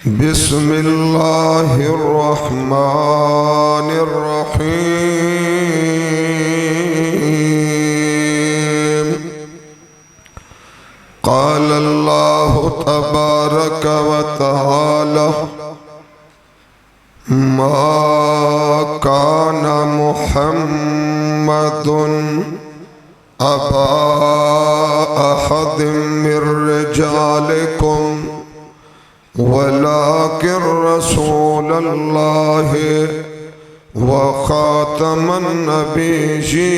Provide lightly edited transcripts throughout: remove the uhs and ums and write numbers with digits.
بسم اللہ الرحمن الرحیم قال اللہ تبارک و تعالی ما کان محمد ابا احد من رجالکم ولكن رسول الله وخاتم النبيين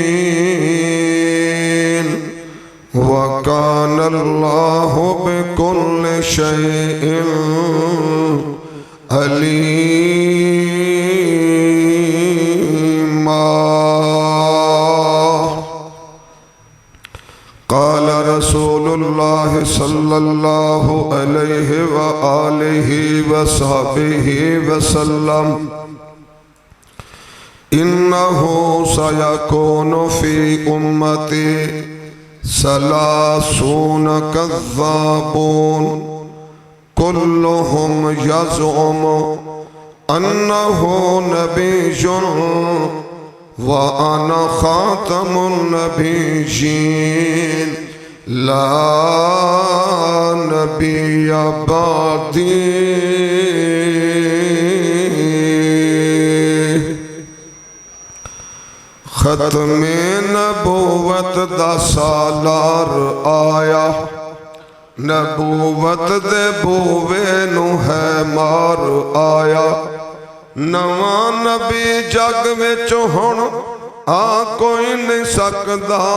وكان الله بكل شيء عليما. قال رسول اللہ صلی اللہ علیہ وآلہ وصحبہ وسلم انہ سیکون فی امتی 30 کذابون کلہم یزعم انہ نبی وَأَنَا خَاتَمُ النَّبِيِّينَ لَا نَبِيَّ بَعْدِي. ختم نبوت دا سالار آیا نبوت دے بوے نو ہے مار آیا نواں نبی جگ وچ ہن آ کوئی نہیں سکدا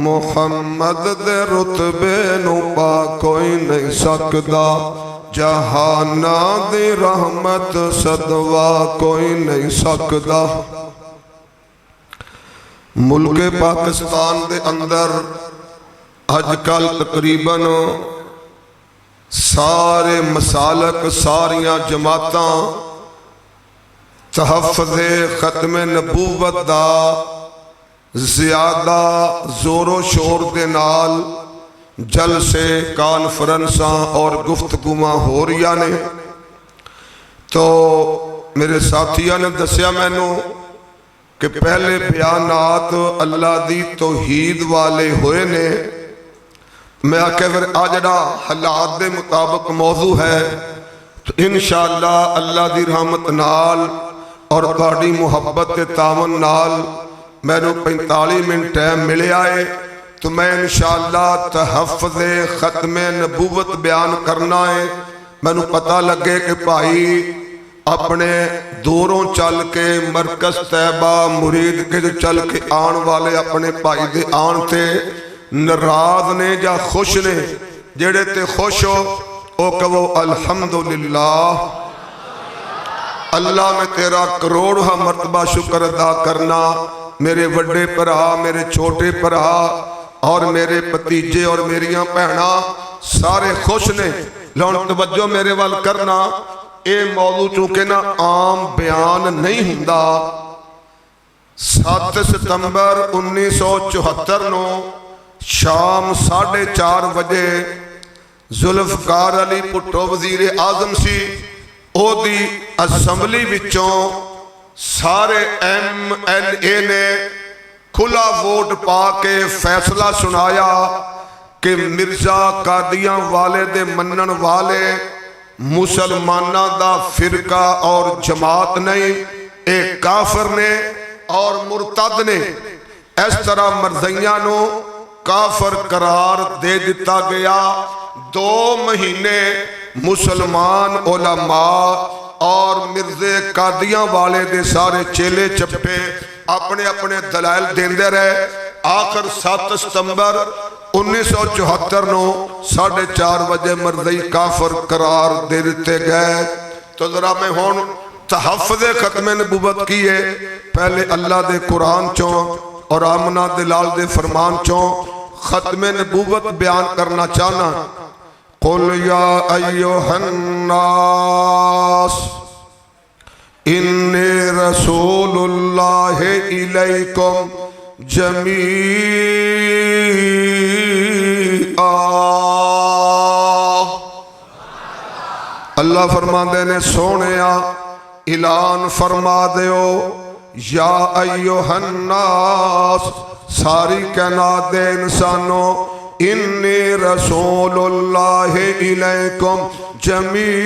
محمد دے رتبے نو پا کوئی نہیں سکدا جہاناں دی رحمت صدوا کوئی نہیں سکدا. ملک پاکستان دے اندر اج کل تقریباً سارے مسالک ساریاں جماعتاں تحفظ ختم نبوت دا زیادہ زور و شور دے نال جلسے کانفرنساں اور گفتگواں ہو رہی نے. تو میرے ساتھیاں نے دسیا مینوں کہ پہلے بیانات اللہ دی توحید والے ہوئے نے. میں آکے پھر آجڑا حالات دے مطابق موضوع ہے تو انشاءاللہ اللہ دی رحمت نال اور تہاڈی محبت کے تعاون نال میں نو 45 منٹ ٹائم ملے آئے تو میں انشاءاللہ تحفظ ختم نبوت بیان کرنا ہے. میں نو پتہ لگے کہ بھائی اپنے دوروں چل کے مرکز طیبہ مرید کے جو چل کے آن والے اپنے بھائی دے آن تھے ناراض نے یا خوش نے. جڑے تے خوش ہو او کہو الحمدللہ اللہ میں تیرا کروڑا مرتبہ شکر ادا کرنا. میرے وڈے پرا میرے چھوٹے پرا اور میرے پتیجے اور میریاں پہنا سارے خوش نے. لون توجہ میرے وال کرنا اے موضوع چونکہ نا عام بیان نہیں ہوندا. 7 ستمبر 1974 نو شام 4:30 بجے ذوالفقار علی بھٹو وزیر اعظم سی او دی اسمبلی وچوں سارے MLA نے کھلا ووٹ پا کے فیصلہ سنایا کہ مرزا قادیاں والے دے منن والے مسلمانہ دا فرقہ اور جماعت نہیں اے کافر نے اور مرتد نے. اس طرح مرزیاں نو کافر قرار دے دیتا گیا. 2 مہینے مسلمان علماء اور مرزے قادیاں والے دے سارے چیلے چپے اپنے اپنے دلائل دیندے رہے. آخر 7 ستمبر 1974 نو 4:30 بجے مرزی کافر قرار دے دیتے گئے. تو ذرا میں ہون تحفظ ختم نبوت کیے پہلے اللہ دے قرآن چوں اور آمنہ دلال دے فرمان چوں ختم نبوت بیان کرنا چاہنا. قل یا ایوہ الناس انی رسول اللہ الیکم جمیعا اللہ فرماندے نے سونیا اعلان فرما دیو یا ایھا الناس ساری کائنات دے انسانوں انی رسول اللہ الیکم جمیعا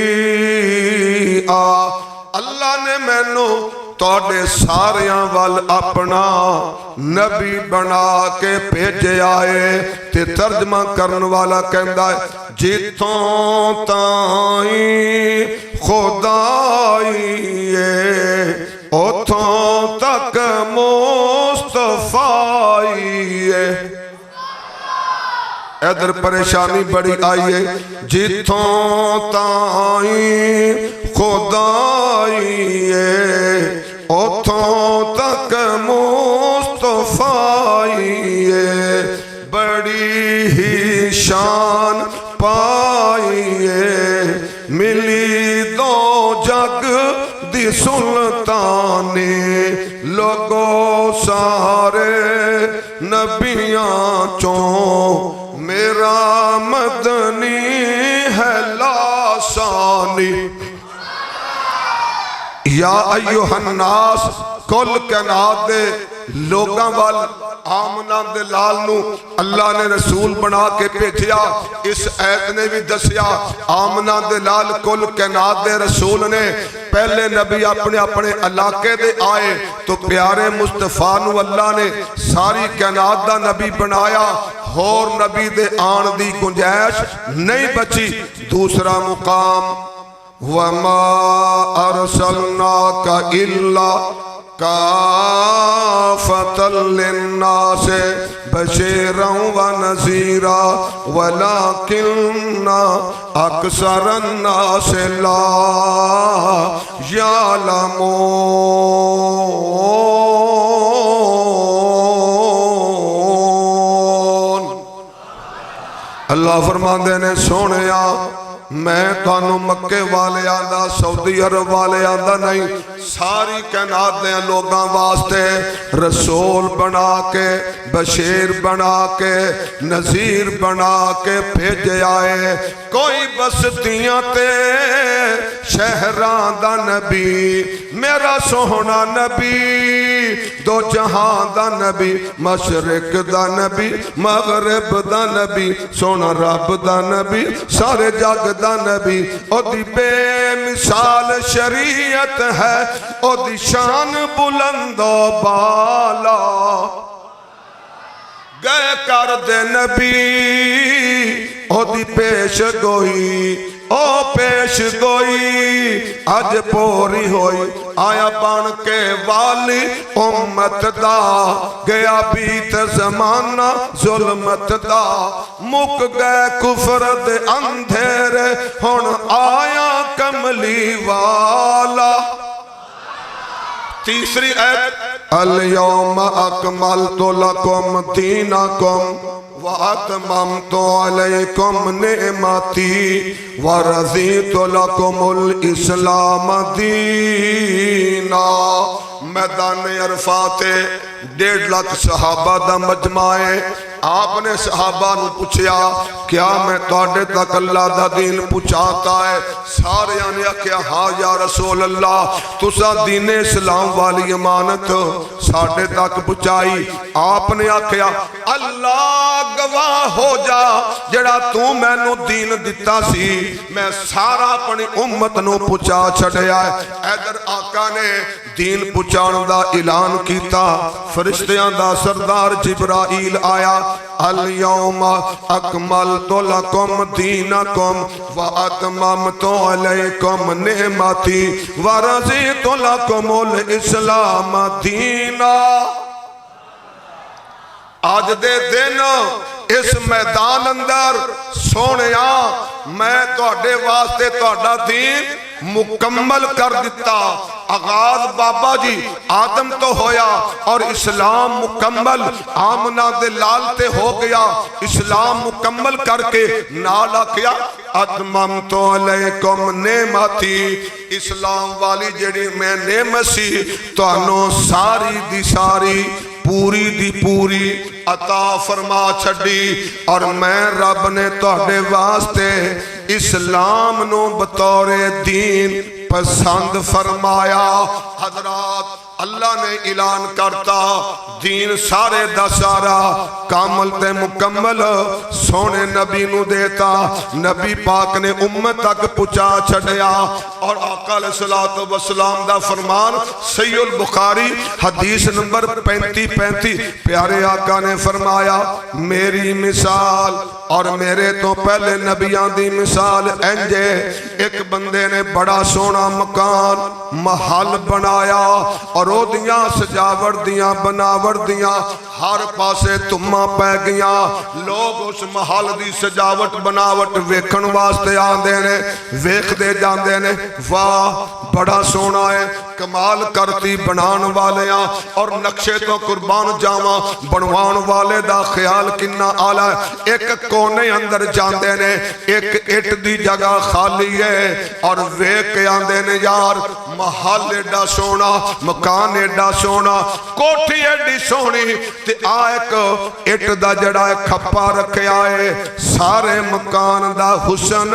اللہ نے مینوں توڑے ساریاں وال اپنا نبی بنا کے بھیجے آئے تے ترجمہ کرن والا کہندا ہے جتوں تائیں خدائی اتھوں تک مصطفیٰ ادھر پریشانی بڑی آئی ہے جتوں تائیں خدائی اتھوں تک مصطفیٰ بڑی ہی شان پائیے ملی دو جگ دی سلطانی لوگوں سارے نبیاں چوں میرا مدنی ہے لاسانی یا ایھا الناس کل کائنات دے لوگاں وال آمنہ دے لال نو اللہ نے رسول بنا کے بھیجیا اس آیت نے بھی دسیا آمنہ دے لال کل کائنات دے رسول نے پہلے نبی اپنے اپنے علاقے دے آئے تو پیارے مصطفیٰ نو اللہ نے ساری کائنات دا نبی بنایا اور نبی دے آن دی گنجائش نہیں بچی دوسرا مقام وَمَا أَرْسَلْنَاكَ إِلَّا كَافَةً لِلنَّاسِ بَشِيرًا وَنَذِيرًا وَلَكِنَّ أَكْثَرَ النَّاسِ لَا يَعْلَمُونَ اللہ فرماندے نے سونیا میں تانوں مکے والے آندہ سعودی عرب والے آندہ نہیں ساری کائنات دے لوگاں واسطے رسول بنا کے بشیر بنا کے نذیر بنا کے بھیجے آئے کوئی بستیاں تے شہران دا نبی میرا سوہنا نبی دو جہاں دا نبی مشرق دا نبی مغرب دا نبی سونا رب دا نبی سارے جگ دا نبی او دی بے مثال شریعت ہے او دی شان بلند و بالا گئے کر دے نبی او دی پیش گوئی او پیش گوئی آج پوری ہوئی آیا بان کے والی امت دا گیا بیت زمانہ ظلمت دا مک گئے کفر دے اندھیرے ہن آیا کملی والا تیسری آیت اليوم اکملت لکم دینکم وَأَتْمَمْتُ عَلَيْكُمْ نِعْمَتِي وَرَضِيتُ لَكُمُ الْإِسْلَامَ دِينًا میدان عرفات 1.5 لاکھ صحابہ دا مجمع ہے آپ نے صحابہ نو پوچھیا کیا میں تواڈے تک اللہ دا دین پہنچاتا ہے سارے نے کہا ہاں یا رسول اللہ تسا دین اسلام والی امانت ساڈے تک پہنچائی آپ نے کہا اللہ گواہ ہو جا جڑا تو مینوں دین دتا سی میں سارا اپنی امت نو پہنچا چھڈیا ہے ادھر آقا نے دین پہنچان دا اعلان کیتا فرشتیاں دا سردار جبرائیل آیا اليوم اکملت لکم دینکم واتممت علیکم نعمتی ورضیت لکم الاسلام دینا آج دے دن اس میدان اندر سونیا میں تواڈے واسطے تواڈا دین مکمل کر دیتا آغاز بابا جی آدم تو ہویا اور اسلام مکمل آمنہ دے لال تے ہو گیا اسلام مکمل کر کے نالا کیا اتممت علیکم نعمتی اسلام والی جڑی میں نعمت سی تانوں ساری دی ساری پوری دی پوری عطا فرما چھڑی اور میں رب نے تواڈے واسطے اسلام نو بطور دین پسند فرمایا۔ حضرات اللہ نے اعلان کرتا دین سارے دا سارا کامل تے مکمل سونے نبی نو دیتا، نبی پاک نے امت تک پہنچا چھڑیا۔ اور آقا علیہ الصلوۃ والسلام دا فرمان صحیح البخاری حدیث نمبر 35 پیارے آقا نے فرمایا میری مثال اور میرے تو پہلے نبیان دی مثال انجے، ایک بندے نے بڑا سونا مکان محل بنایا اور او دیاں سجاوٹ دیاں بناوٹ دیاں ہر پاسے تمہ پہ گیاں، لوگ اس محل دی سجاوٹ بناوٹ ویکھن واسطے آندے نے، ویکھ دے جاندے نے، واہ بڑا سونا ہے، کمال کرتی بنان والیاں اور نقشے تو قربان جاواں بنوان والے دا خیال کنا آلہ ہے۔ ایک کونے اندر جاندے نے، ایک اٹ دی جگہ خالی ہے اور ویکھ کے آندے نے یار محل ایڈا سونا، مکان ایڈا سونا، کوٹھی ایڈی سونی، تے ایک اٹ دا جڑا کھپا رکھے آئے، سارے مکان دا حسن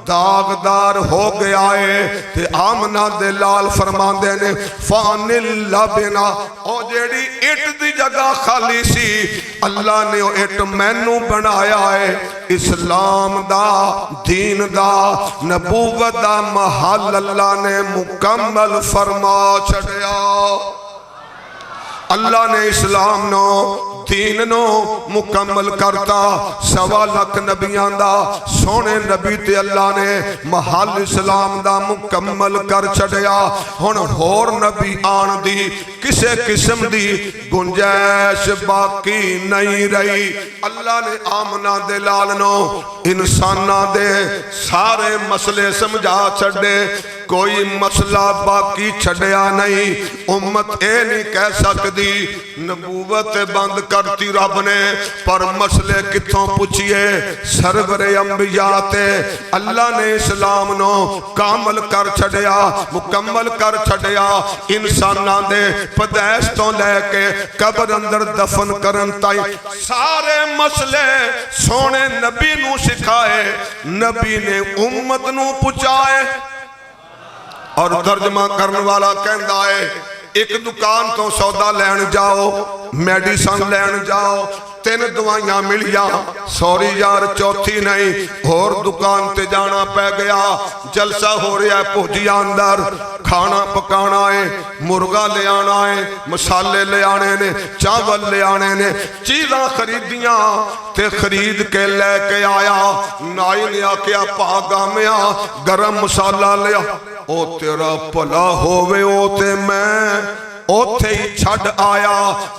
داغدار ہو گیا ہے۔ تے آمنہ دے لال فرماندے نے فان اللہ بنا، او جیڑی اٹ دی جگہ خالی سی اللہ نے او اٹ مینو بنایا ہے، اسلام دا دین دا نبوت دا محل اللہ نے مکمل فرما چھڑیا۔ اللہ نے اسلام نو دین نو مکمل کرتا، 1.25 لاکھ نبیان دا سونے نبی تے اللہ نے محل اسلام دا مکمل کر چھڑیا۔ ہن ہور نبی آن دی کسے قسم دی گنجائش باقی نہیں رہی۔ اللہ نے آمنہ دے لال نو انسانہ دے سارے مسئلے سمجھا چھڑے، کوئی مسئلہ باقی چھڑیا نہیں۔ امت اے نہیں کہہ سکتی نبوت بند کرتی رب نے، پر مسئلے کتوں پوچھئے سرور انبیاء تے اللہ نے اسلام نو کامل کر چھڑیا، مکمل کر چھڑیا۔ انسانہ دے پدیش تو لے کے قبر اندر دفن کرن تائی سارے مسئلے سونے نبی نو سکھائے، نبی نے امت نو پچھائے۔ اور ترجمہ کرنے والا کہندا ہے ایک دکان تو سودا لین جاؤ، میڈیسن لین جاؤ، 3 دوائیاں ملیا، سوری یار چوتھی نہیں، اور دکان تے جانا پہ گیا، جلسہ ہو رہا ہے پہنچیا اندر، کھانا پکانا ہے، مرغا لے آنا ہے، مسالے لے آنے نے، چاول لے آنے نے، چیزاں خریدیاں تے خرید کے لے کے آیا، نائی نے آکیا پاگا میں آ گرم مسالہ لیا، او تیرا پلا ہووے او تے میں اوتھے ہی چھڑ آیا،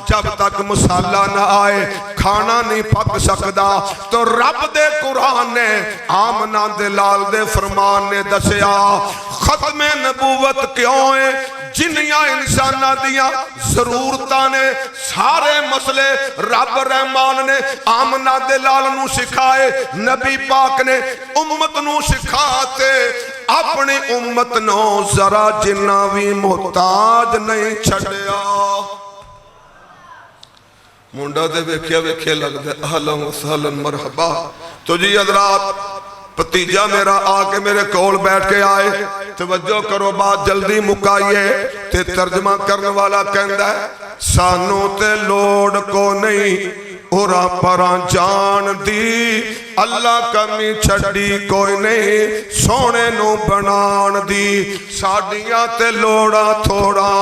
جب تک مسالہ نہ آئے کھانا نہیں پک سکدا۔ تو رب دے قرآن نے آمنہ دے لال دے فرمان نے دسیا ختم نبوت کیوں ہے، جنیاں انسانہ دیا ضرورتاں نے سارے مسئلے رب رحمان نے آمنہ دے لال نو سکھائے، نبی پاک نے امت نو سکھاتے، اپنی امت نو ذرا جنہ بھی محتاج نہیں چھڑیا۔ منڈا دے ویکھیا لگ دے اہلا و سہلا مرحبا۔ تو جی حضرات پتیجہ میرا آ کے میرے کول بیٹھ کے آئے، توجہ کرو بات جلدی مکائیے، تے ترجمہ کرنے والا کہندا ہے سانوں تے لوڑ کو نہیں اورا پران جان دی، اللہ کمی چھڑی کوئی نہیں سونے نو بنان دی، ساڑیاں تے لوڑا تھوڑا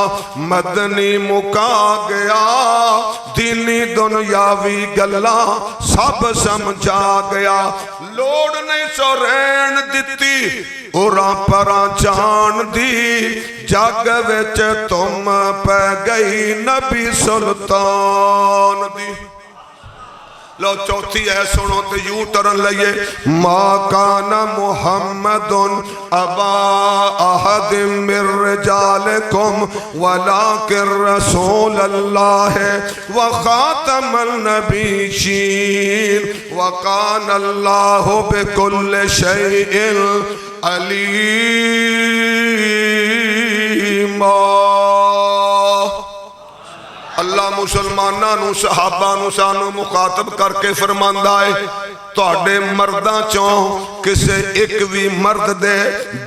مدنی مکا گیا، دینی دنیاوی گلا سب سمجھا گیا، لوڑ نہیں سو رین دیتی اورا پران جان دی، جگ وچ تم پہ گئی نبی سلطان دی۔ لو چوتھی ہے سنو تو یوں ٹرن لئیے ما کان محمد ابا احد من رجالکم ولکن رسول اللہ وخاتم النبیین وکان اللہ بکل شیء علیم۔ اللہ مسلمانہ نو صحابہ نو سانو مخاطب کر کے فرماندا ہے تواڈے مرداں چوں کسے ایک بھی مرد دے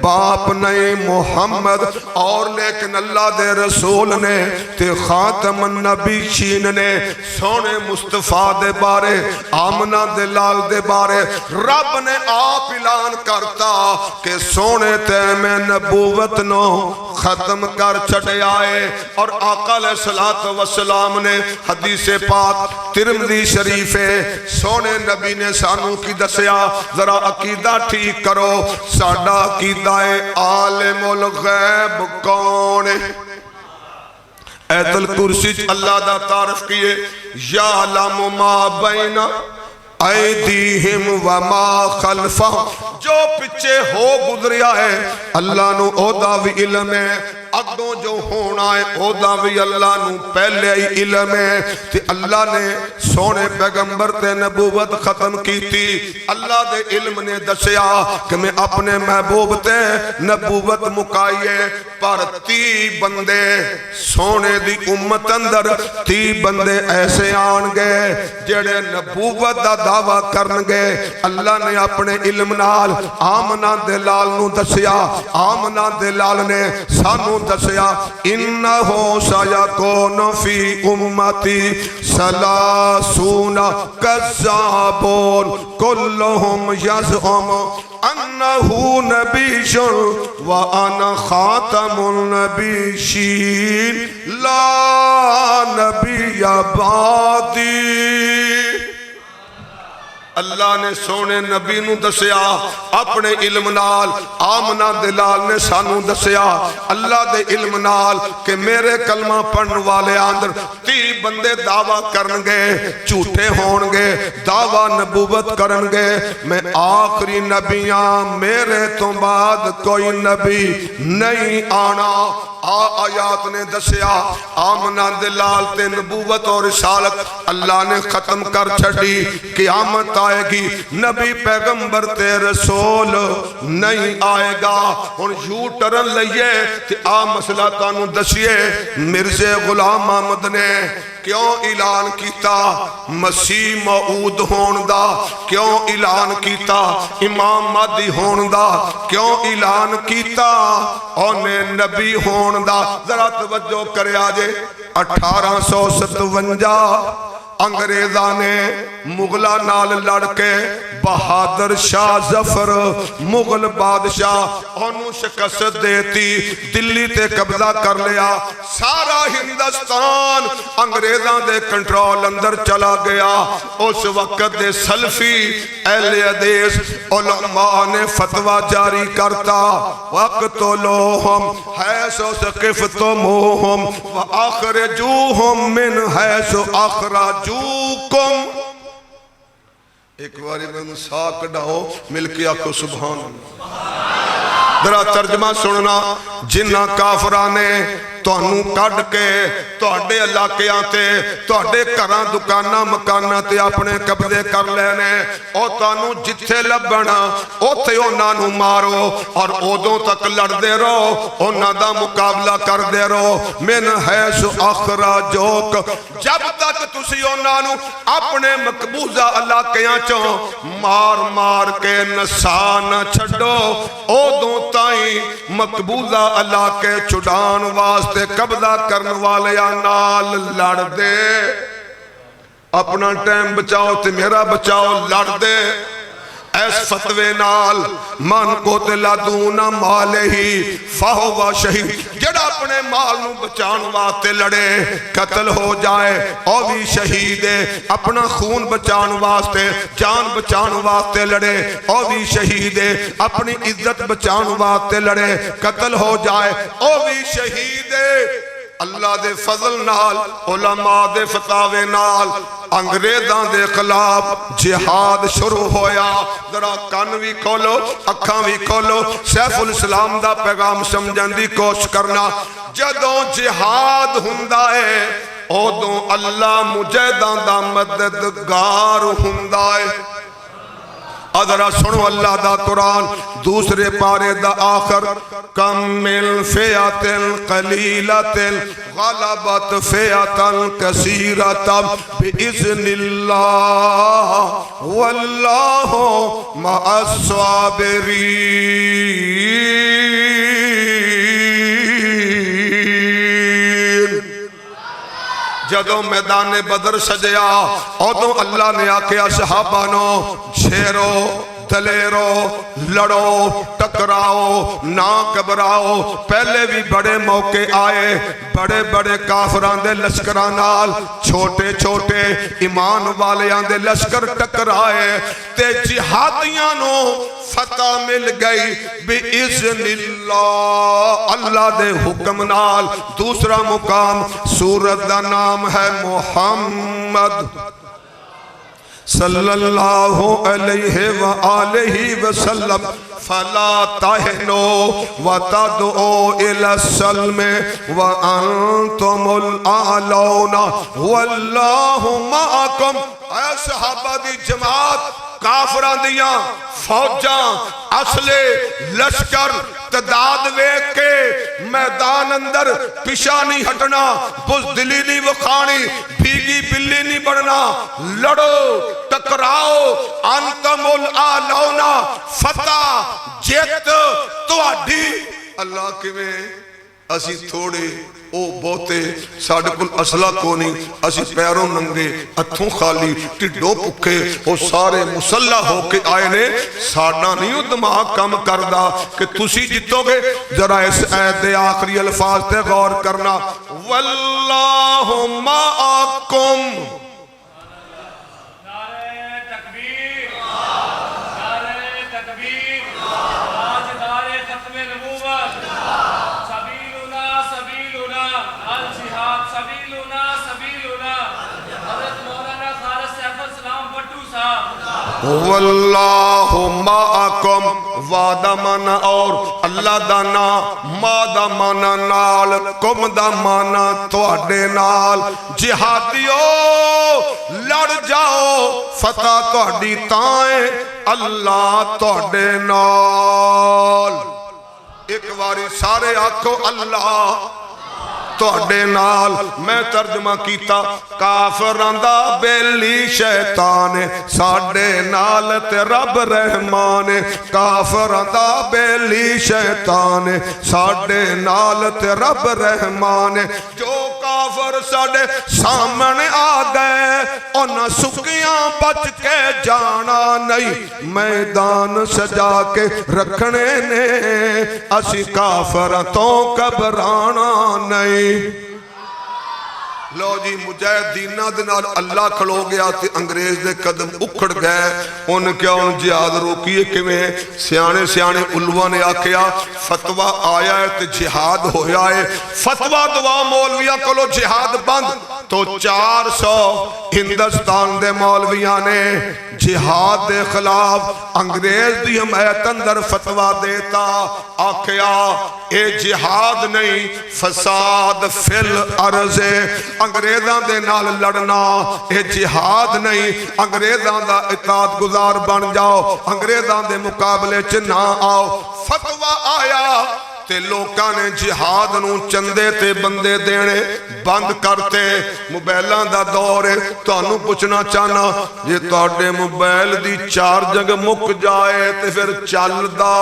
باپ نہیں محمد، اور لیکن اللہ دے رسول نے تے خاتم النبیین نے سونے مصطفیٰ دے بارے، آمنہ دے لال دے بارے رب نے آپ اعلان کرتا کہ سونے تے میں نبوت نو ختم کر چھڑے آئے۔ اور آقا علیہ السلام نے حدیث پاک ترمذی شریف سونے نبی نے سانو کی دسیا، ذرا عقیدہ ٹھیک کرو، ساڈا عقیدہ عالم الغیب کون ہے؟ ایت الکرسی اللہ دا تعارف کیے، یعلم ما بین ایدیہم وما خلفہم، جو پچھے ہو گزریا ہے اللہ نو او دا بھی علم ہے، اگوں جو ہونا ہے او دا بھی اللہ نو پہلے ہی علم ہے۔ تے اللہ نے سونے پیغمبر تے نبوت ختم کی تھی، اللہ دے علم نے دسیا کہ میں اپنے محبوب تے نبوت مکائیے، پر 30 بندے سونے دی امت اندر 30 بندے ایسے آن گئے جڑے نبوت دا دعویٰ کرن گئے۔ اللہ نے اپنے علم نال آمنہ دے لال نو دسیا، آمنہ دے لال نے سانو دسیا، انہو سیکون فی امتی سلاسون کذابون کلہم یزعم انہو نبی وانا خاتم النبیین لا نبی بعدی۔ اللہ نے سونے نبی نو دسیا اپنے علم نال، آمنہ دلال نے سانو دسیا اللہ دے علم نال کہ میرے کلمہ پڑھن والے اندر 30 بندے دعویٰ کرن گے، جھوٹے ہون گے، دعویٰ نبوت کرن گے، میں آخری نبیاں، میرے تو بعد کوئی نبی نہیں آنا۔ آیات نے دسیا آمنہ دلال تے نبوت اور رسالت اللہ نے ختم کر چھڑی، قیامت آئے گی نبی پیغمبر تے رسول نہیں آئے گا۔ اور یوں ٹرن لئیے تے مسئلہ تانوں دسیے، مرزا غلام احمد نے کیوں اعلان کیتا مسیح موعود ہون دا، کیوں اعلان کیتا امام مہدی ہون دا، کیوں اعلان کیتا انہیں نبی ہون دا؟ ذرا توجہ کرے آجے 1857 انگریزاں نے مغلہ نال لڑ کے بہادر شاہ ظفر مغل بادشاہ انہوں شکست دیتی، دلی تے قبضہ کر لیا، سارا ہندوستان انگریزاں دے کنٹرول اندر چلا گیا۔ اس وقت دے سلفی اہل حدیث علماء نے فتوہ جاری کرتا، وَاقْتُلُوهُمْ حَيْثُ ثَقِفْتُمُوهُمْ وَأَخْرِجُوهُمْ مِنْ حَيْثُ أَخْرَجُوكُمْ۔ ایک باری میں ساکھ ڈاؤ مل کے آکو سبحان اللہ۔ ذرا ترجمہ سننا، جنہ کافرانے تانوں کڈ کے تہاڈے علاقیاں تے تہاڈے گھراں دکاناں مکاناں تے اپنے قبضے کر لینے، او تانوں جتھے لبنا اوتھے انہاں نوں مارو، اور اودوں تک لڑدے رہو، انہاں دا مقابلہ کردے رہو، من حیث اخرجوک، جب تک تسی انہاں نوں اپنے مقبوضہ علاقیاں چوں مار مار کے نسا نہ چھڈو، اودوں تائیں مقبوضہ علاقے چھڈان واسطے قبضہ کرنے والے نال لڑ دے، اپنا ٹائم بچاؤ تے میرا بچاؤ، لڑ دے ایس فتوے نال من قتل دون مالہ فہو شہید، جڑا اپنے مال نو بچان واسطے لڑے قتل ہو جائے او بھی شہید ہے، اپنا خون بچان واسطے جان بچان واسطے لڑے او بھی شہید ہے، اپنی عزت بچان واسطے لڑے قتل ہو جائے او بھی شہید ہے۔ اللہ دے فضل نال، علماء دے فتاوے نال انگریزاں دے خلاف جہاد شروع ہویا۔ ذرا کان بھی کھولو، اکھاں بھی کھولو، سیف الاسلام دا پیغام سمجھن دی کوشش کرنا۔ جدوں جہاد ہوندا ہے اودوں اللہ مجاہداں دا مددگار ہوندا ہے۔ ادرا سنو اللہ دا قرآن دوسرے پارے دا آخر کم من فئۃ قلیلۃ غلبت فئۃ کثیرۃ بإذن اللہ واللہ مع الصابرین۔ جدوں میدان بدر سجیا ادوں اللہ نے آکھیا صحابہ نو چھیرو دلیرو لڑو ٹکراؤ نہ گھبراؤ۔ پہلے بھی بڑے موقع آئے بڑے بڑے کافران دے لشکران نال چھوٹے چھوٹے ایمان والیاں دے لشکر ٹکرائے تے جہادیاں نو فتح مل گئی بِإِذْنِ اللہ، اللہ دے حکم نال۔ دوسرا مقام سورت دا نام ہے محمد صلی اللہ علیہ وآلہ وسلم۔ فلا تہنوا وتدعوا إلى السلم وأنتم الأعلون واللہ معکم۔ اے صحابہ دی جماعت، کافران دیاں فوجاں اصلے لشکر تعداد ویکھ کے میدان اندر پیچھے نہیں ہٹنا، بزدلی نہیں وکھانی، بھیگی بلی نہیں بڑھنا، لڑو ٹکراؤ، انتم الاعلون، فتح جیت تہاڈی۔ اللہ کیویں اسی تھوڑے او بہتے ساڈے کول اسلحہ کو نہیں، اسی پیروں ننگے ہتھوں خالی ٹھڈوں بھکھے او سارے مسلح ہو کے آئے نے۔ ساڈا نہیں دماغ کم کردا کہ تسی جیتو گے۔ ذرا اس آیت دے آخری الفاظ تے غور کرنا، واللہ معکم۔ واللہ معکم، وعدہ مانا اور اللہ دا نا، ما دا مانا نال، کم دا مانا تواڈے نال۔ جہادیو لڑ جاؤ، فتح تواڈی تائیں، اللہ تواڈے نال۔ ایک باری سارے آکھو اللہ تواڈے نال۔ میں ترجمہ کیتا، کافراں دا بیلی شیطان ساڈے نال تے رب رحمان۔ کافراں دا بیلی شیطان ساڈے نال تے رب رحمان۔ جو کافر ساڈے سامنے آ گئے انہاں سکیاں بچ کے جانا نہیں، میدان سجا کے رکھنے نے، اسی کافراں تو گھبرانا نہیں۔ لو جی مجاہدینہ دے نال اللہ کھلو گیا تے انگریز دے قدم اکھڑ گئے۔ ان کیا ان جہاد روکیے کیویں؟ سیانے سیانے علماء نے آکھیا فتوہ آیا ہے تے جہاد ہویا ہے۔ فتوہ دعا مولویاں کولو جہاد بند تو 400 ہندوستان دے مولویاں نے جہاد دے خلاف انگریز دی حمایت اندر فتوہ دیتا، آکھیا اے جہاد نہیں فساد فی الارض، انگریزاں دے نال لڑنا اے جہاد نہیں، انگریزاں دا اطاعت گزار بن جاؤ، انگریزاں دے مقابلے چ نہ آؤ۔ فتوہ آیا تے لوکاں نے جہاد نو چندے تے بندے دینے بند کرتے۔ موبائلاں دا دور ہے، تانوں پوچھنا چاہنا جے تہاڈے موبائل دی چارجنگ مک جائے تے پھر چلدا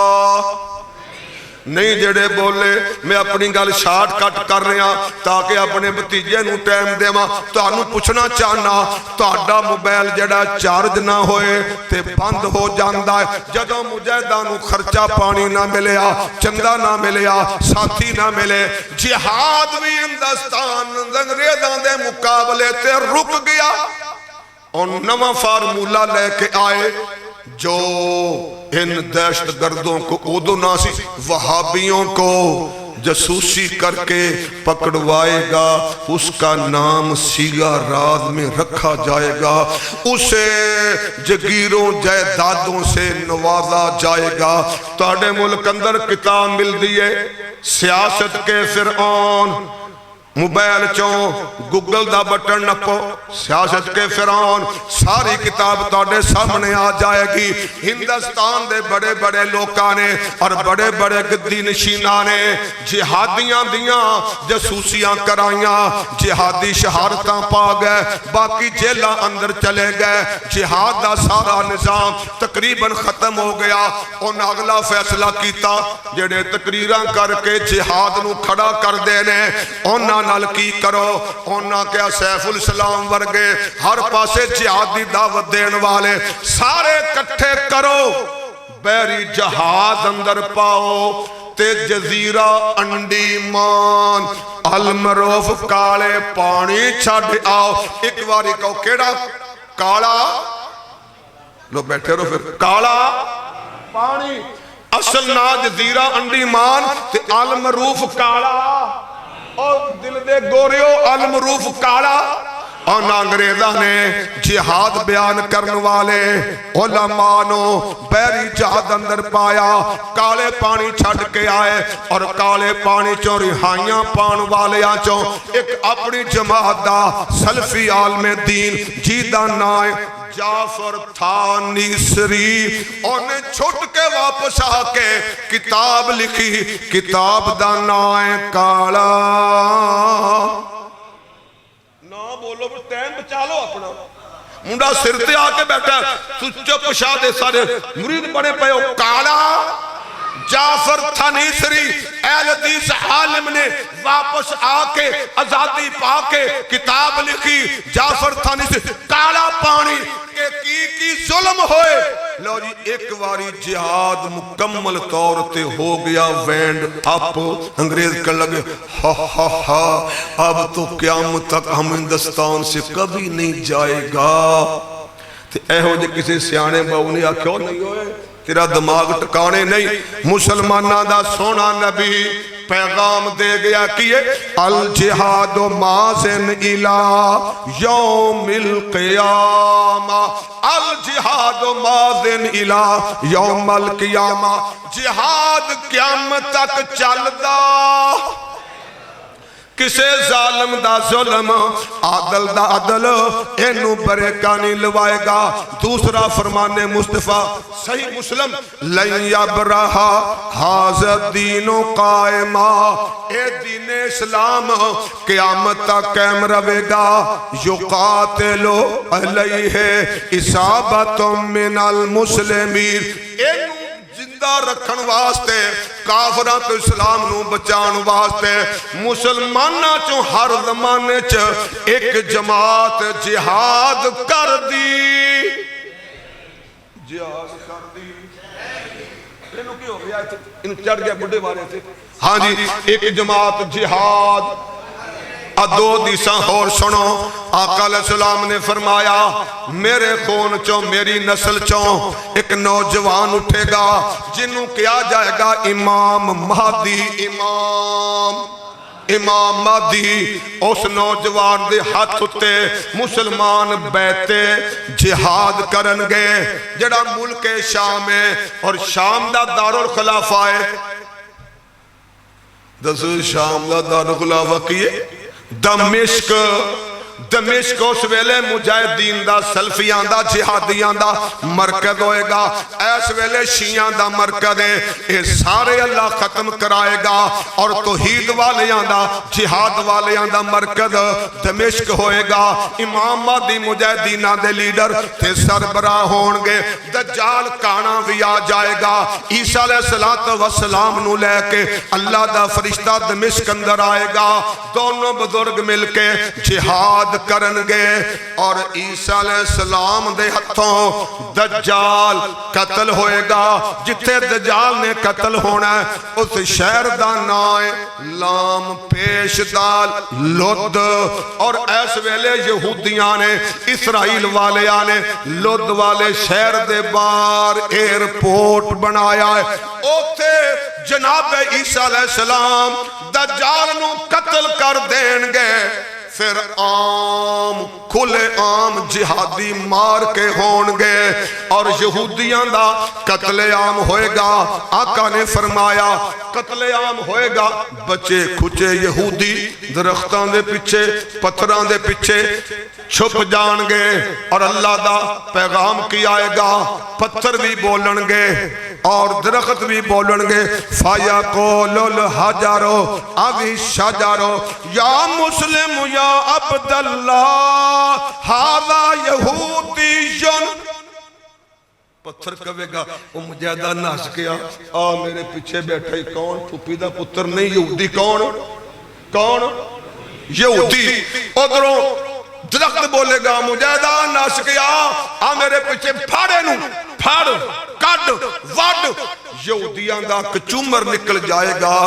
نہیں۔ جڑے بولے میں اپنی گل شارٹ کٹ کر رہا تاکہ اپنے بھتیجے نو ٹائم دیواں۔ تانوں پوچھنا چاہنا تہاڈا موبائل جڑا چارج نہ ہوئے تے بند ہو جاندا ہے جدوں مجاہداں نو خرچہ پانی نہ ملیا، چندہ نہ ملیا، ساتھی نہ ملے۔ جہاد بھی ہندوستان انگریزاں دے مقابلے تے رک گیا۔ اور نواں فارمولہ لے کے آئے جو ان دہشت گردوں کو اودو ناسی وہابیوں کو جاسوسی کر کے پکڑوائے گا، اس کا نام سیگا راز میں رکھا جائے گا، اسے جگیروں جائیدادوں سے نوازا جائے گا۔ تہاڈے ملک اندر کتاب مل دیئے سیاست کے فرعون، موبائل چوں گوگل دا بٹن نپو سیاست کے فرعون ساری کتاب تواڈے سامنے آ جائے گی. ہندوستان دے بڑے بڑے لوکاں نے اور بڑے بڑے گدی نشیناں نے جہادیاں دیاں جاسوسیاں کرائیاں, جہادی شہادتاں پا گئے, باقی جیلاں اندر چلے گئے, جہاد دا سارا نظام تقریباً ختم ہو گیا. انہاں اگلا فیصلہ کیتا جڑے تقریراں کر کے جہاد نو کھڑا کر دینے انہاں نال کی کرو. انہاں کیا سیف الاسلام ورگے ہر پاسے جہادی دعوت دین والے سارے کٹھے کرو, بیری جہاد اندر پاؤ تے جزیرہ انڈی مان المروف کالے پانی چھڑ آؤ. ایک باری کہو کیڑا کالا, لو بیٹھے رہو پھر, کالا پانی اصل نا جزیرہ انڈی مان تے المروف کالا اور دل دے گوریو المروف کالا. اور انگریزاں نے جہاد بیان کرن والے علماء نو بیری جہاد اندر پایا, کالے پانی چھڑ کے آئے اور کالے پانی چوں رہائیاں پان والیاں چوں ایک اپنی جماعت دا سلفی عالم دین جیدہ نائے جعفر تھا نیسری, انہیں چھٹ کے واپس آ کے کتاب لکھی, کتاب دا نائے کالا. نا بولو ٹائم بچا لو اپنا, منڈا سرتے آ کے بیٹھا سچو پشا دے سارے مرید بڑے پہ ہو. کالا جعفر تھا نیسری اہل حدیث عالم نے واپس آ کے آزادی پا کے کتاب لکھی, جعفر تھا نیسری کالا پانی کی ظلم ہوئے. لو جی ایک واری جہاد مکمل طور تے ہو گیا وینڈ اپ. انگریز کر لگے ہا ہا ہا اب تو قیامت تک ہم ہندوستان سے کبھی نہیں جائے گا. تے اے ہو جے کسی سیانے باؤ نے آکھو نہیں ہوئے تیرا دماغ ٹکانے نہیں. مسلمانہ دا سونا نبی پیغام دے گیا کیے الجہاد مازن الى یوم القیامہ, الجہاد مازن الى یوم القیامہ, جہاد قیامت تک چل دا. کسے ظالم دا ظلم عادل دا عدل اینو برکہ نہیں لوائے گا. دوسرا فرمان مصطفیٰ صحیح مسلم لن یبرہا حاضر دین قائمہ, اے دین اسلام قیامت تک قائم رہے گا. یقاتلو علیہ اصابت من المسلمین, اینو زندہ رکھن واسطے کافرات اسلام نو بچان واسطے مسلمانہ چوں ہر زمانے چ ایک جماعت جہاد کر دی. جہاد کر دی انہوں کی ہو گیا, انہوں چڑھ گیا بڑھے والے تھے. ہاں جی ایک جماعت جہاد. دو دیساں اور سنو, آقا علیہ السلام نے فرمایا میرے خون چوں میری نسل چوں ایک نوجوان اٹھے گا جنہوں کیا جائے گا امام مہدی. امام مہدی اس نوجوان دے ہاتھ اتے مسلمان بیتے جہاد کرن گے. جڑا ملک شام ہے اور شام دا دارالخلافہ ہے, دسو شام دا دارالخلافہ کیے دمشق. دمشق اس ویلے مجاہدین دا سلفیاں دا جہادیاں دا مرکز ہوئے گا. اس ویلے شیعہ دا مرکز ہے. اے سارے اللہ ختم کرائے گا اور توحید والیاں دا جہاد والیاں دا مرکز دمشق ہوئے گا. امام مہدی مجاہدینہ دے لیڈر تے سربراہ ہون گے. دجال کانا بھی آ جائے گا. عیسیٰ علیہ السلام نو لے کے اللہ دا فرشتہ دمشق اندر آئے گا. دونوں بزرگ مل کے جہاد کرن گے اور عیسیٰ علیہ السلام دے ہتھوں دجال قتل ہوئے گا. جتھے دجال نے قتل ہونا ہے اس شہر دا نائے لام پیش دال لد. اور ایس ویلے یہودیاں نے اسرائیل والے آنے لد والے شہر دے بار ایئرپورٹ بنایا ہے. اوتھے جناب عیسیٰ علیہ السلام دجال نو قتل کر دین گے. پھر عام کھلے عام جہادی مار کے ہون گے اور یہودیاں دا قتل عام ہوئے گا. آقا نے فرمایا قتل عام ہوئے گا, بچے کھچے یہودی درختاں دے پیچھے پتھراں دے پیچھے چھپ جان گے اور اللہ دا پیغام کی آئے گا, پتھر بھی بولن گے اور درخت بھی بولن گے. فَيَقُولُ الْحَجَرُ أَوِ الشَّجَرُ یا مسلم یا عبداللہ هَذَا يَهُودِيٌّ. پتھر کہے گا وہ مجاہدہ ناس گیا, میرے پیچھے بیٹھا ہی کون, پھوپھی دا پتر نہیں یہودی, کون یہودی. ادھروں درخت بولے گا مجاہدہ ناس گیا, میرے پیچھے پھاڑے نو پھاڑ کڈ وڈ. یہودیاں دا کچومر نکل جائے گا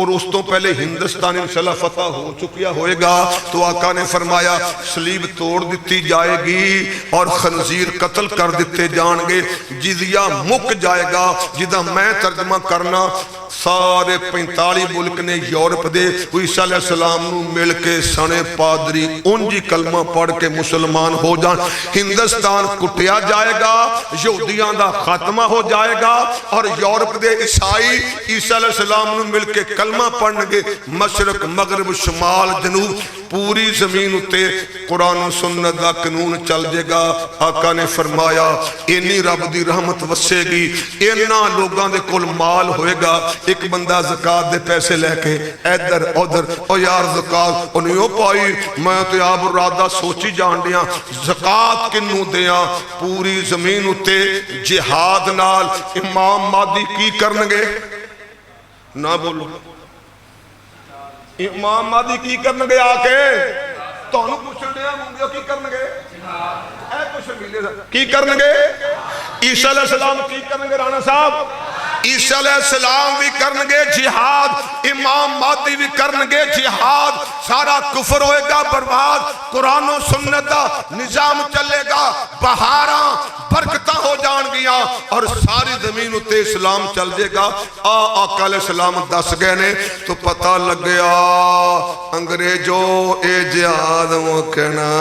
اور اس تو پہلے ہندوستان انشاءاللہ فتح ہو چکیا ہوئے گا. تو آقا نے فرمایا سلیب توڑ دیتی جائے گی اور خنزیر قتل کر دیتے جان گے, جزیہ مک جائے گا. جدہ میں ترجمہ کرنا سارے 45 ملک نے یورپ دے عیسیٰ علیہ السلام نو مل کے سنے پادری انجی کلمہ پڑھ کے مسلمان ہو جان. ہندوستان کٹیا جائے گا, یہودیاں دا خاتمہ ہو جائے گا اور یورپ دے عیسائی عیسیٰ علیہ السلام نو مل کے کلمہ پڑھن گے. مشرق مغرب شمال جنوب پوری زمین اتے قرآن و سنت دا قانون چل جے گا. آقا نے فرمایا اینی رب دی رحمت وسے گی, اینا لوگاں دے کل مال ہوئے گا. ایک بندہ زکاة دے پیسے لے کے ادھر ادھر او یار زکاة انہوں پائی, میں تو آپ رادہ سوچی جان دیا زکاة کنوں دیا. پوری زمین اتے جہاد نال امام مہدی کی کرنگے نہ بولو, امام مہدی کی کرنگے آکے تو انہوں پوچھن دیا مونگیو کی کرنگے اے پوچھن بھی لے کی کرنگے. عیسیٰ علیہ السلام کی کرنگے رانا صاحب, عیسیٰ علیہ السلام بھی کرنگے جہاد, امام مہدی بھی کرنگے جہاد. سارا کفر ہوئے گا برباد, قرآن و سنت دا نظام چلے گا, بہاراں برکتاں ہو جان گیا اور ساری زمین اتے اسلام چل جے گا. آقا علیہ السلام دس گئے نے تو پتہ لگ گیا انگریزوں اے جہاد مکنا.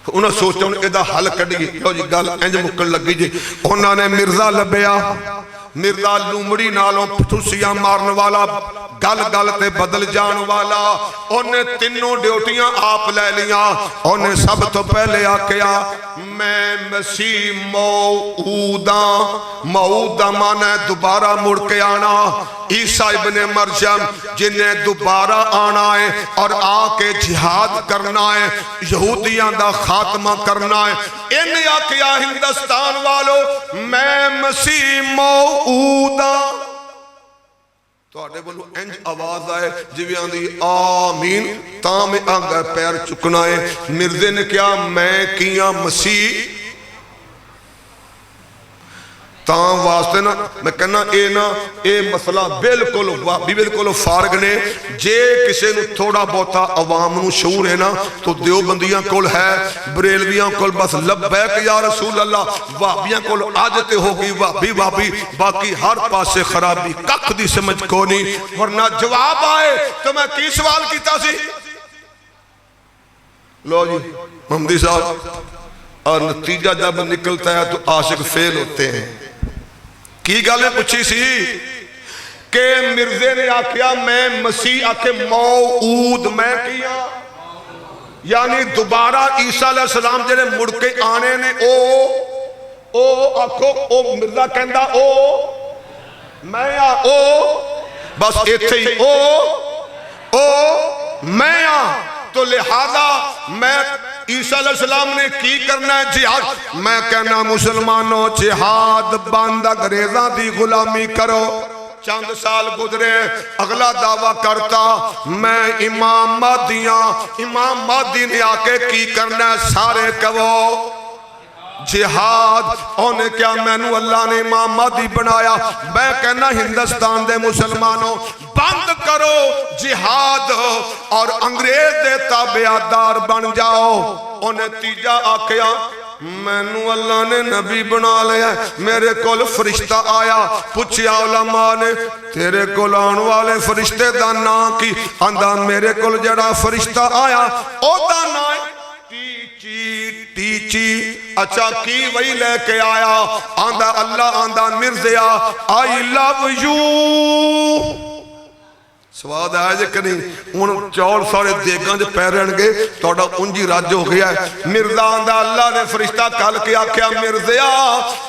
انہوں نے سوچا انہیں دا حل کڑی لو جی گل انج مکن لگی جی. انہوں نے مرزا لبیا, مرزا لومڑی نالوں پٹھوسیاں مارن والا, گل گل تے بدل جان والا. انہیں تینوں ڈیوٹیاں آپ لے لیا. انہیں سب تو پہلے آکیا میں مسیح موعوداں, موعودہ مانا ہے دوبارہ مڑ کے آنا. عیسیٰ ابن مریم جنہیں دوبارہ آنا ہے اور آکے جہاد کرنا ہے, یہودیاں دا خاتمہ کرنا ہے. انہیں آکیا ہندوستان والو میں مسیح موعودہ. تو آڑے بولو انج آواز آئے جویاں دی آمین تاں میں آنگا پیر چکنا ہے. مرزے نے کیا میں کیا مسیح تاں واسطے نا میں کہنا اے مسئلہ بالکل فارغ نے. جے کسے نو تھوڑا بہتا عوام نو شعور ہے نا تو دیوبندیاں کول ہے, بریلویاں کول بس لبیک یا رسول اللہ, وہابیاں کول عادت ہوگی وہابی, باقی ہر پاسے خرابی کک دی سمجھ کو نہیں. ورنہ جواب آئے تو میں کی سوال کیتا سی لو جی محمدی صاحب, اور نتیجہ جب نکلتا ہے تو عاشق فیل ہوتے ہیں. کی گالیں پوچھی سی کہ مرزے نے آکیا میں مسیح آکے موعود میں کیا, یعنی دوبارہ عیسیٰ علیہ السلام جنہیں مڑ کے آنے نے او آکھو او مرزا کہندہ او میں او بس ایتھے ہی او میں تو لہذا میں عیسیٰ علیہ السلام نے کی کرنا ہے جہاد. میں کہنا مسلمانوں جہاد بند انگریزاں دی غلامی کرو. چند سال گزرے اگلا دعویٰ کرتا میں امام مہدیاں, امام مہدی نے آکے کی کرنا ہے سارے کہو جہاد. انہیں کیا میں نو اللہ نے امام مہدی بنایا. میں کہنا ہندوستان دے مسلمانوں بند کرو جہاد اور انگریز دے تابعدار بن جاؤ. انہیں تیجا آکیا مینو اللہ نے نبی بنا لیا میرے کول فرشتہ آیا پوچھیا علماء نے تیرے کول آن والے فرشتے دا نام کی آندا میرے کول جڑا فرشتہ آیا او دا نام ٹیچی اچھا کی وہی لے کے آیا آندا اللہ آندا مرزیا I love you سواد آیا جے کہ نہیں ان چور سارے دیگاں جو پہ رہن گے توڑا انجی راج ہو گیا ہے مرزا آندہ اللہ نے فرشتہ کال کیا کیا مرزیا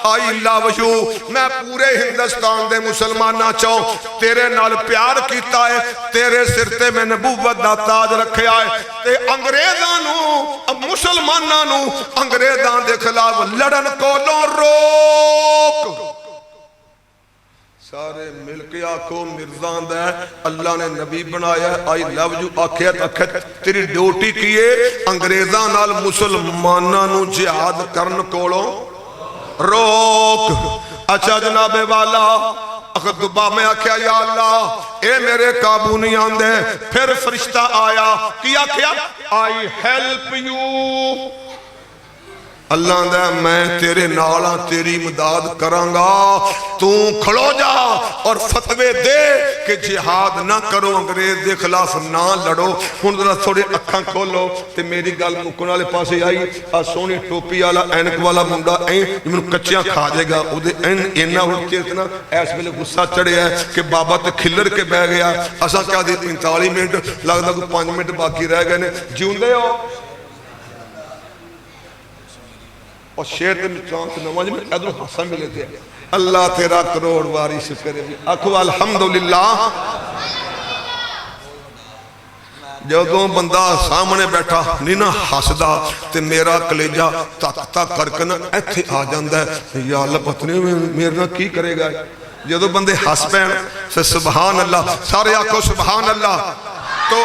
I love you میں پورے ہندوستان دے مسلمانہ چاہوں تیرے نال پیار کیتا ہے تیرے سرتے میں نبوت دا تاج رکھے آئے تے انگریزانوں مسلمانانوں انگریزان دے خلاف لڑن کو لوں روک سارے مل کے آکھو مرزان دے اللہ نے نبی بنایا I love you آکھیت آکھیت تیری ڈیوٹی کیے انگریزان نال مسلمانہ نو جہاد کرن کولوں روک اچھا جناب والا دبا میں آکھیا یا اللہ اے میرے قابو نہیں آندے پھر فرشتہ آیا کیا کیا I help you اللہ دے میں تیرے نالا تیری مداد کرانگا تو کھڑو جا اور فتوے دے کہ جہاد نہ کرو انگریز دے خلاف نہ لڑو ہن ذرا تھوڑے اکھاں کھولو تے میری گل مکن والے پاسے آئی آ سونی ٹوپی والا اینک والا منڈا مینوں کچیاں کھا جائے گا او دے اینا ہن کے اتنا ایس ویلے غصہ چڑھیا ہے کہ بابا تے کھلر کے بہ گیا اساں کیا دی 45 منٹ لگدا کوئی 5 منٹ باقی رہ گئے نے جیوندے ہو اور شیر دے چانس نماز میں ادھر حسن ملے تھے اللہ تیرا کروڑ واری شکر ہے اکھو الحمدللہ جدوں بندہ سامنے بیٹھا نہیں نہ ہسدا تے میرا کلیجہ تک تک کر کے نہ ایتھے آ جاندا ہے یا اللہ پتہ نہیں میرے نال کی کرے گا جدوں بندے ہس پین پھر سبحان اللہ سارے آکھو سبحان اللہ تو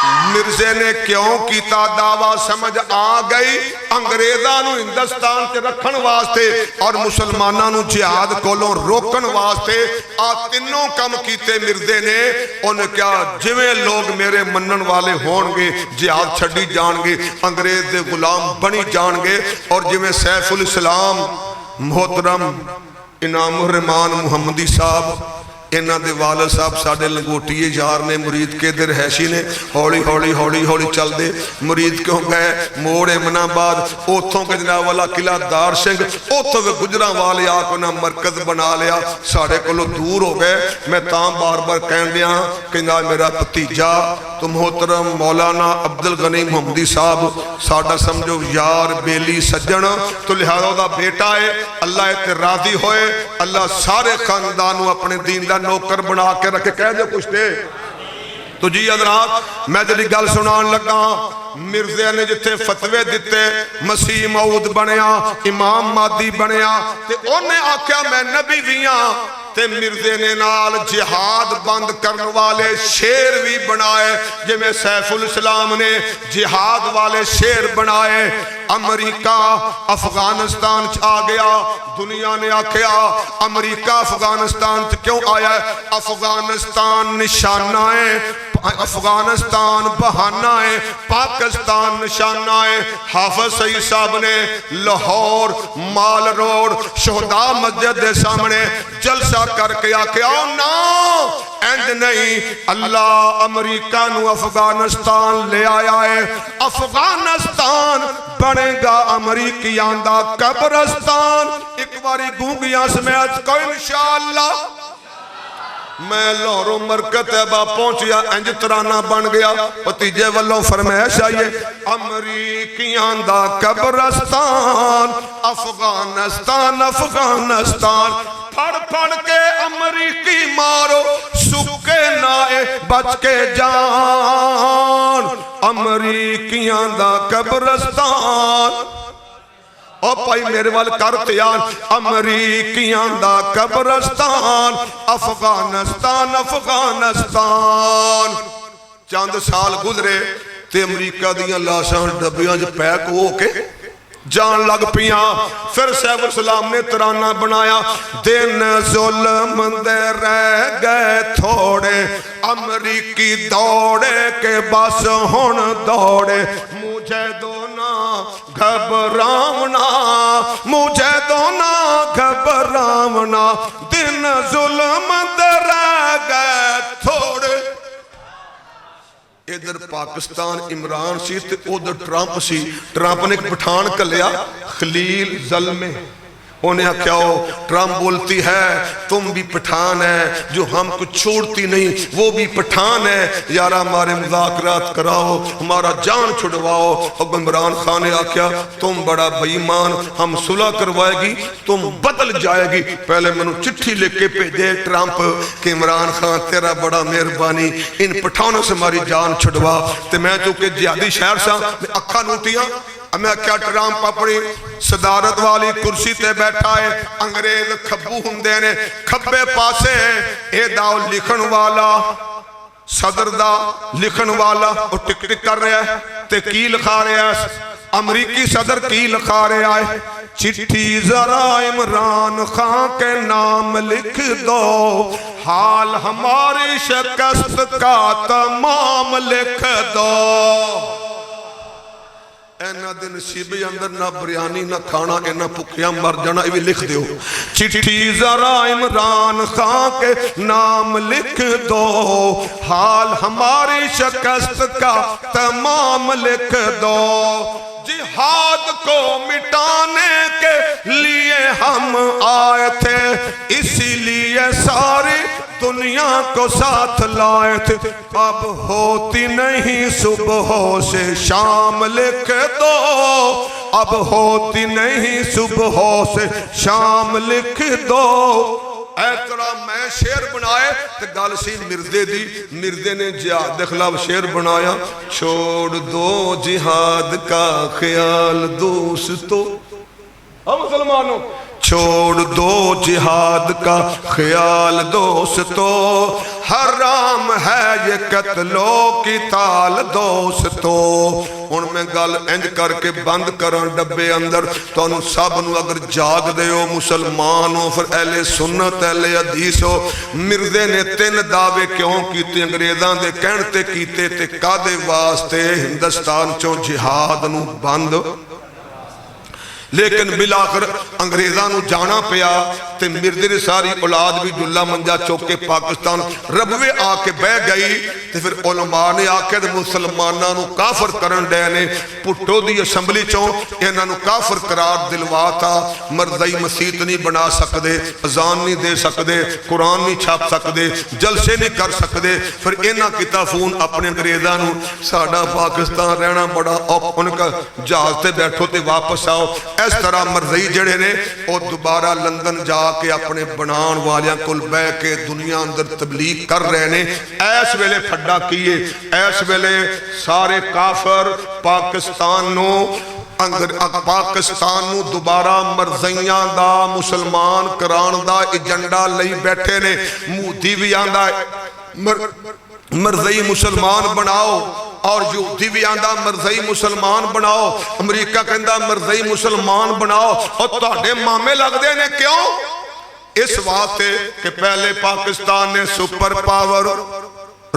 مرزے نے کیوں کیتا دعویٰ سمجھ آ گئی انگریزانوں ہندوستان کے رکھن واسطے اور مسلمانانوں جہاد کولوں روکن واسطے آ تینوں کم کیتے مرزے نے انہیں کیا جویں لوگ میرے منن والے ہون گے جہاد چھڑی جان گے انگریز دے غلام بنی جان گے اور جویں سیف الاسلام محترم انعام الرحمان محمدی صاحب انہاں دے والد صاحب ساڑھے لنگوٹیے یار نے مرید کے در حیشی نے ہولی ہولی ہولی ہولی چل دے مرید کیوں گئے موڑ امنا بعد اوتھوں کے جناب والا قلعہ دار شنگ اوتھوں کے گجران والے آکو نہ مرکز بنا لیا ساڑھے کلو دور ہو گئے میں تاں بار بار کہن دیا کہ نہ میرا پتیجا تو محترم مولانا عبدالغنی محمدی صاحب ساڑھا سمجھو یار بیلی سجن تو لہذا دا بیٹا ہے اللہ تے راضی ہوئے اللہ سارے خاندانوں اپنے دین دا نوکر بنا کے رکھے کہہ دے کچھ دے تو جی حضرات میں جلی گل سنان لگا مرزے نے جتے فتوے دیتے مسیح موعود بنیا امام مہدی بنیا تے انہیں آکھیا میں نبی ویاں تے مرزے نے نال جہاد بند کرنے والے شیر بھی بنائے جمیں سیف الاسلام نے جہاد والے شیر بنائے امریکہ افغانستان آ گیا دنیا نے آکھیا امریکہ افغانستان کیوں آیا ہے افغانستان نشانہ ہے افغانستان بہانہ ہے پاکستان نشانہ ہے حافظ سعید صاحب نے لاہور مال روڈ شہداء مسجد دے سامنے جلسہ کر کے آکے آؤ نا اینڈ نہیں اللہ امریکہ نو افغانستان لے آیا ہے افغانستان بنے گا امریکیان دا قبرستان ایک باری گونگیاں سمیت کو انشاءاللہ میں لاہوروں مرکز تیبہ پہنچیا انج ترانہ بن گیا پتیجے والوں فرمائش آئیے امریکیان دا قبرستان افغانستان افغانستان پڑھ پڑھ کے امریکی مارو سکے نائے بچ کے جان امریکیان دا قبرستان او پائی میرے وال کرتیان امریکیان دا قبرستان افغانستان افغانستان چاند سال گزرے تے امریکہ دیاں لاشان ڈبیاں جو پیک ہو کے جان لگ پیاں پھر سیف السلام نے ترانہ بنایا دن ظلم دے رہ گئے تھوڑے امریکی دوڑے کے بس ہون دوڑے مجھے دونا گھبراونا مجھے دو نہ گھبراونا دن ظلم رہ گئے تھوڑے ادھر پاکستان عمران سی تے ادھر ٹرمپ سی ٹرمپ نے ایک پٹھان کلیا خلیل ظلمے انہیں کیا ہو ٹرمپ بولتی ہے تم بھی پٹھان ہے جو ہم کو چھوڑتی نہیں وہ بھی پٹھان ہے یارا ہمارے مذاکرات کراؤ ہمارا جان چھڑواؤ اب عمران خان نے کیا تم بڑا بے ایمان ہم صلح کروائے گی تم بدل جائے گی پہلے میں نے چٹھی لکھ کے بھیجے ٹرمپ کہ عمران خان تیرا بڑا مہربانی ان پٹھانوں سے ہماری جان چھڑوا تے میں چونکہ جہادی شہر سا میں اکھا نوٹیاں میں کیا ٹرمپ اپنی صدارت والی کرسی تے بیٹھا ہے انگریز کھبو ہندے نے کھبے پاسے اے داؤ لکھن والا صدر دا لکھن والا وہ ٹک ٹک کر رہا ہے تے کی لکھا رہا ہے امریکی صدر کی لکھا رہا ہے چٹھی ذرا عمران خان کے نام لکھ دو حال ہماری شکست کا تمام لکھ دو اینا دن نصیبی اندر نہ بریانی نہ کھانا اینا پکیا مر جانا یہ بھی لکھ دیو چٹھی ذرا عمران خان کے نام لکھ دو حال ہماری شکست کا تمام لکھ دو جہاد کو مٹانے کے لیے ہم آئے تھے اسی لیے ساری دنیا کو ساتھ لائے تھے اب ہوتی نہیں صبح سے شام لکھ دو اب ہوتی نہیں صبح سے شام لکھ دو اے طرح میں شعر بنائے تو گل سی مردے دی مردے نے جہاد دے خلاف شعر بنایا چھوڑ دو جہاد کا خیال دوستو ہم مسلمانوں چھوڑ دو جہاد کا خیال دوستو حرام ہے یہ قتل و قتال دوستو ان میں گل انج کر کے بند کرن ڈبے اندر تو انہوں سب نو اگر جاگ دے ہو مسلمان ہو پھر اہل سنت اہل حدیث ہو مردے نے 3 دعوے کیوں کیتے انگریزاں دے کہنتے کیتے تے کادے واسطے ہندوستان چوں جہاد نو بند لیکن بلاخر انگریزانو جانا پیا تے مردے نے ساری اولاد بھی جلہ منجا چوکے پاکستان ربوے آکے بہ گئی تے پھر علماء نے آکے دے مسلمانانو کافر کرن دے نے پٹو دی اسمبلی چوں انہاں کافر قرار دلوا تھا مرضی مسیت نہیں بنا سکدے اذان نہیں دے سکدے قرآن نہیں چھاپ سکدے جلسے نہیں کر سکدے پھر انہاں کتا فون اپنے انگریزانو ساڑا پاکستان رہنا بڑا ان کا جہاز تے بیٹھو تے واپس آؤ اس طرح مرضی جڑے نے اور دوبارہ لندن جا کے اپنے بنان والیاں کل بے کے دنیا اندر تبلیغ کر رہے نے ایس ویلے پھڈا کیے ایس ویلے سارے کافر پاکستان نو دوبارہ مرضیاں دا مسلمان کران دا ایجنڈا لئی بیٹھے نے مودی بھی آندہ مرضی مسلمان بناؤ اور یہودی بھی آندہ مرضی مسلمان بناؤ امریکہ کہندہ مرضی مسلمان بناؤ اور تہاڈے مامے لگ دے نے کیوں اس واسطے کہ پہلے پاکستان نے سپر پاور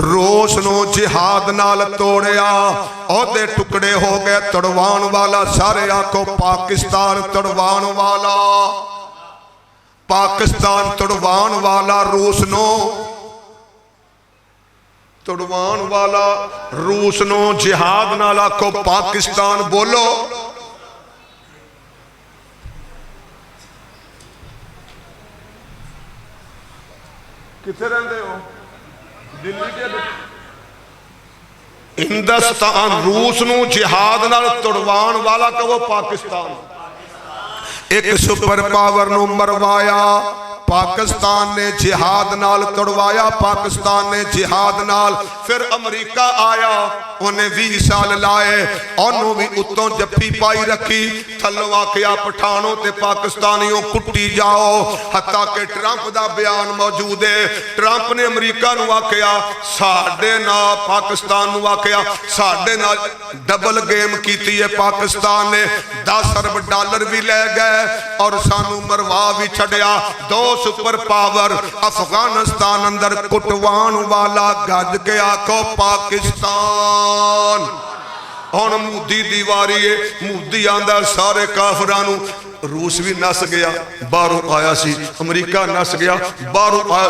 روس نو جہاد نال توڑیا اور دے ٹکڑے ہو گئے تڑوان والا سارے آکو پاکستان تڑوان والا پاکستان تڑوان والا روس نو تڑوان والا روس نو جہاد نالا کو پاکستان بولو کتے رہندے ہو دلی کے ہندوستان روس نو جہاد نال تڑوان والا کا وہ پاکستان ایک سپر پاور نو مروایا پاکستان نے جہاد نال توڑوایا پاکستان نے جہاد نال پھر امریکہ آیا انہیں 20 سال لائے انہوں بھی اتوں جپی پائی رکھی تھلو آکیا پٹھانوں تے پاکستانیوں کٹی جاؤ حتیٰ کہ ٹرمپ دا بیان موجود ہے ٹرمپ نے امریکہ نو آکیا ساڑھے نا پاکستان نو آکیا ساڑھے نا ڈبل گیم کیتی ہے پاکستان نے 10 ارب ڈالر بھی لے گئے اور سانو مروا بھی چھڑیا 2 سپر پاور افغانستان اندر کٹوان والا گج کے آکو پاکستان ہن مودی دی واری ہے مودی آندا سارے کافراں نوں روس بھی نس گیا باہروں آیا سی امریکہ نس گیا باہروں آیا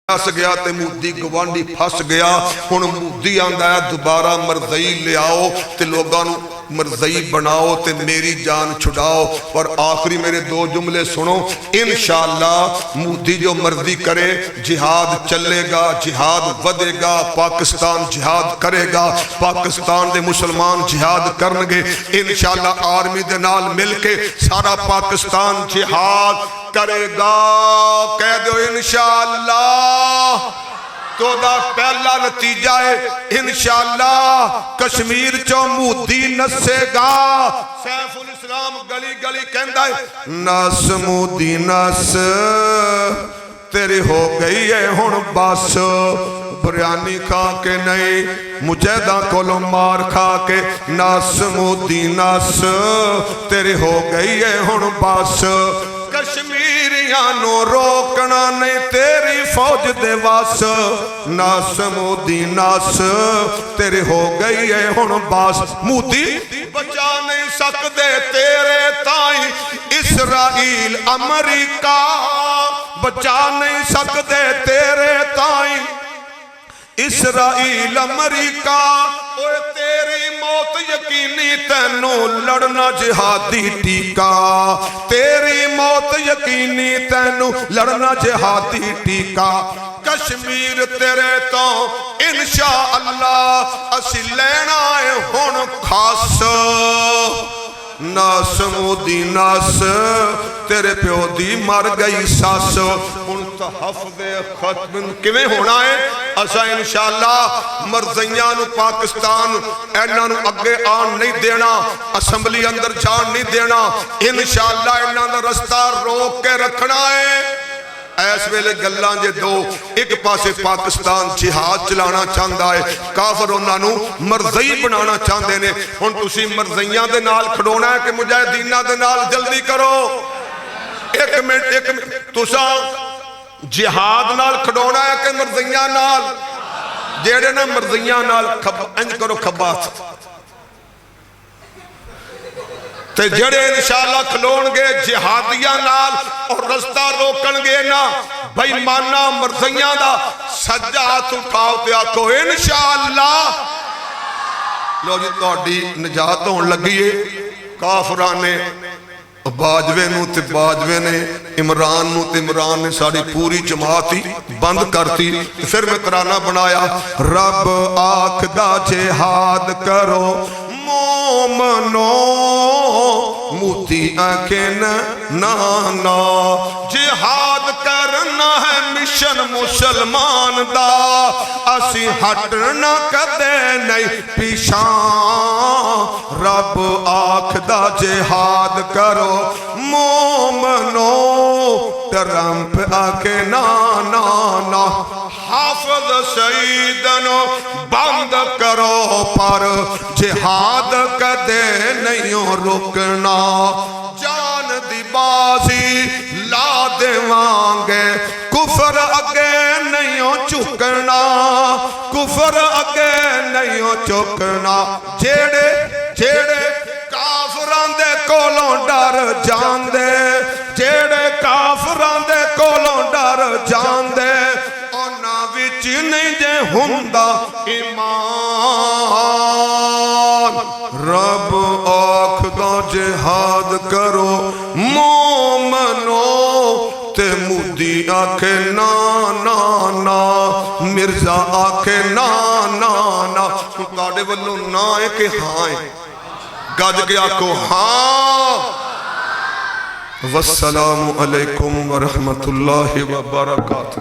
نس گیا تے مودی گوانڈی پھس گیا ہن مودی آندا ہے دوبارہ مرزئی لے آؤ تے لوگاں نوں مرزئی بناؤ تے میری جان چھڑاؤ اور آخری میرے دو جملے سنو انشاءاللہ مودی جو مرضی کرے جہاد چلے گا جہاد ودے گا پاکستان جہاد کرے گا پاکستان دے مسلمان جہاد کرنگے انشاءاللہ آرمی دے نال مل کے سارا پاکستان جہاد کرے گا کہہ دو انشاءاللہ تو دا پہلا نتیجہ ہے انشاءاللہ کشمیر چو مودی نسے گا سیف الاسلام گلی گلی کہندہ ہے نس مودی نس تیری ہو گئی ہے ہن بس بریانی کھا کے نہیں مجاہداں کولوں مار کھا کے نس مودی نس تیری ہو گئی ہے ہن بس کشمیریاں نو روکنا نہیں تیری فوج دے واس ناس مودی ناس تیری ہو گئی ہے ہن باس مودی بچا نہیں سکدے تیرے تائیں اسرائیل امریکہ بچا نہیں سکدے تیرے تائیں اسرائیل امریکہ اوے تیری موت یقینی تینوں لڑنا جہادی ٹیکا تیری موت یقینی تینوں لڑنا جہادی ٹیکا کشمیر تیرے تو انشاءاللہ اسی لینا ہے ہن خاص ناس مودی ناس تیرے پیو دی مر گئی ساس ان تحفظ ختم کیویں ہونا ہے اسا انشاءاللہ مرزیاں نو پاکستان ایناں نو اگے آن نہیں دینا اسمبلی اندر جان نہیں دینا انشاءاللہ ایناں دا رستہ روک کے رکھنا ہے ایس ویلے گلان جے دو ایک پاسے پاکستان جہاد چلانا چاہندہ ہے کافر انہاں نو مرزئی بنانا چاہندے نے ان تسی مرزیاں دے نال کھڑونا ہے کہ مجاہدینہ دے نال جلدی کرو ایک منٹ تسا جہاد نال کھڑونا ہے کہ مرزیاں نال جیڑے نا مرزیاں نال انج کرو کھبات تے جڑے انشاءاللہ کھلون گے جہادیاں نال اور رستہ روکن گے نا بھائی مانا مرزیاں دا سجا ہاتھ اٹھاؤ تے آکو انشاءاللہ لو جی توڑی نجات ہون لگیے کافرانے باجوے نو تے باجوے نے عمران نو تے عمران نے ساری پوری جماعتی بند کرتی پھر میں ترانہ بنایا رب آنکھ دا جہاد کرو مومنو موتی آنکھیں نانا جہاد کرنا ہے مشن مسلمان دا اسی ہٹنا کدے نہیں پیشان رب آنکھ دا جہاد کرو مومنو ٹرمپ آنکھیں نانا حافظ سیدنو بند کرو پر جہاد کدے نہیں رکنا جان دی بازی لا دے وانگے کفر اگے نہیں چکنا کفر اگے نہیں چکنا جیڑے کافران دے کولوں ڈر جان دے جیڑے کافران دے کولوں ڈر جان دے وچ نہیں جے ہوندا ایمان رب آکھدا جہاد کرو مومنو تے مودی آکھے نا نا نا مرزا آکھے نا نا نا تاڑے والوں نا ہے کہ ہاں ہے گج کے آکھو ہاں والسلام علیکم ورحمت اللہ وبرکاتہ